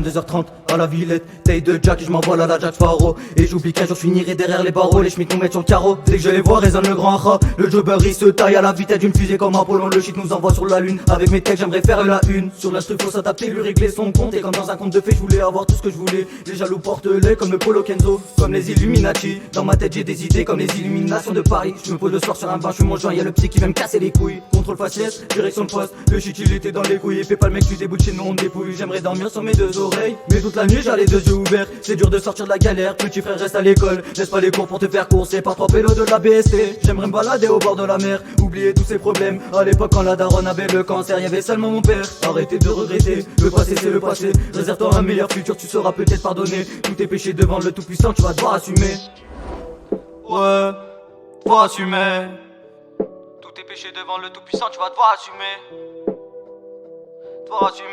22h30 à la Villette, taille de Jack et je m'envole à la Jack Sparrow. Et j'oublie qu'un jour je finirai derrière les barreaux. Les schmitts nous mettent sur le carreau. Dès que je les vois résonne le grand rat. Le jobber il se taille à la vitesse d'une fusée comme Apollon. Le shit nous envoie sur la lune. Avec mes textes j'aimerais faire la une. Sur l'instru faut s'adapter, lui régler son compte. Et comme dans un conte de fées je voulais avoir tout ce que je voulais. Les jaloux portent-les comme le Polo Kenzo, comme les Illuminati. Dans ma tête j'ai des idées comme les illuminations de Paris. Je me pose le soir sur un banc, je suis mon joint, y'a le psy qui va me casser les couilles. Contrôle faciès, direction le poste. Le shit il était dans les couilles. Et fais pas le mec, tu débouches chez nous on dépouille. J'aimerais dormir sur mes deux oreilles, mais toute la nuit j'ai les deux yeux ouverts. C'est dur de sortir de la galère, petit frère reste à l'école. Laisse pas les cours pour te faire courser par 3 pélos de la BST. J'aimerais me balader au bord de la mer, oublier tous ces problèmes. À l'époque quand la daronne avait le cancer, y'avait seulement mon père. Arrêtez de regretter, le passé c'est le passé. Réserve-toi un meilleur futur, tu seras peut-être pardonné. Tous tes péchés devant le tout-puissant, tu vas devoir assumer. Ouais, faut assumer. Tous tes péchés devant le tout-puissant, tu vas devoir assumer. Devoir assumer.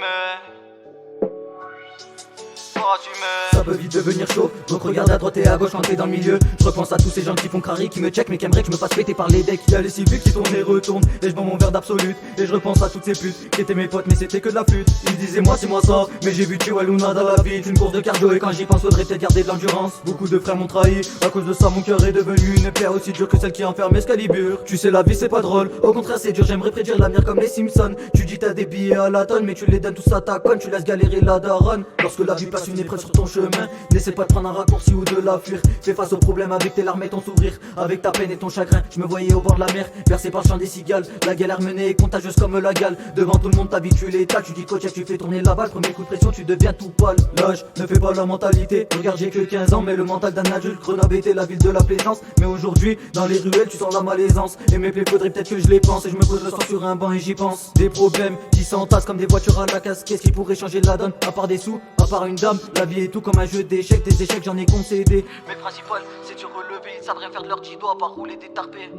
Ça peut vite devenir chaud, donc regarde à droite et à gauche quand t'es dans le milieu. Je repense à tous ces gens qui font carré, qui me check mais qui aimeraient que je me fasse péter par les decks. Y'a les civiques qui tournent et retournent, et je bois mon verre d'absolute. Et je repense à toutes ces putes qui étaient mes potes mais c'était que de la flûte. Ils disaient moi c'est moi ça, mais j'ai vu Chihuahua Luna dans la vie. Une course de cardio et quand j'y pense faudrait peut-être garder de l'endurance. Beaucoup de frères m'ont trahi, à cause de ça mon cœur est devenu une pierre aussi dure que celle qui enferme Excalibur. Tu sais la vie c'est pas drôle, au contraire c'est dur, j'aimerais prédire l'avenir comme les Simpsons. Tu dis t'as des billets à la tonne mais tu les donnes tous à ta conne, tu laisses galérer la daronne. Lorsque la vie passe une épreuve sur ton chemin, n'essaie pas de prendre un raccourci ou de la fuir. Fais face aux problèmes avec tes larmes et ton sourire, avec ta peine et ton chagrin. Je me voyais au bord de la mer, bercé par le chant des cigales. La galère menée est contagieuse comme la gale. Devant tout le monde t'habitues l'état, tu dis coach tu fais tourner la balle. Premier coup de pression tu deviens tout pâle. L'âge ne fait pas la mentalité, regarde j'ai que 15 ans mais le mental d'un adulte. Grenoble était la ville de la plaisance, mais aujourd'hui dans les ruelles tu sens la malaisance. Et mes plaies faudrait peut-être que je les pense. Et je me pose le soir sur un banc et j'y pense. Des problèmes qui s'entassent comme des voitures à la casse. Qu'est-ce qui pourrait changer la donne, à part des sous, à part une dame? La vie est tout comme un jeu d'échecs, des échecs j'en ai concédé. Mais le principal c'est de se relever, ils savent rien faire de leurs petits doigts à part rouler des tarpés.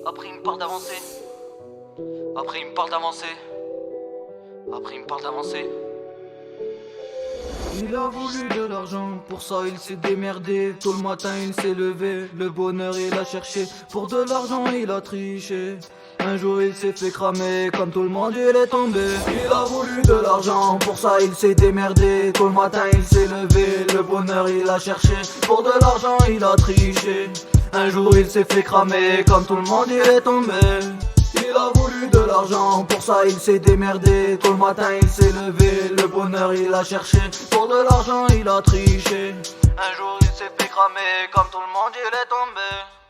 Après il me parle d'avancer. Après il me parle d'avancer. Après il me parle d'avancer. Il a voulu de l'argent, pour ça il s'est démerdé. Tôt le matin il s'est levé, le bonheur il a cherché. Pour de l'argent il a triché. Un jour il s'est fait cramer, comme tout le monde il est tombé. Il a voulu de l'argent, pour ça il s'est démerdé. Tôt le matin il s'est levé, le bonheur il a cherché. Pour de l'argent il a triché. Un jour il s'est fait cramer, comme tout le monde il est tombé. Il a voulu de l'argent, pour ça il s'est démerdé. Tôt le matin il s'est levé, le bonheur il a cherché. Pour de l'argent il a triché. Un jour il s'est fait cramer, comme tout le monde il est tombé.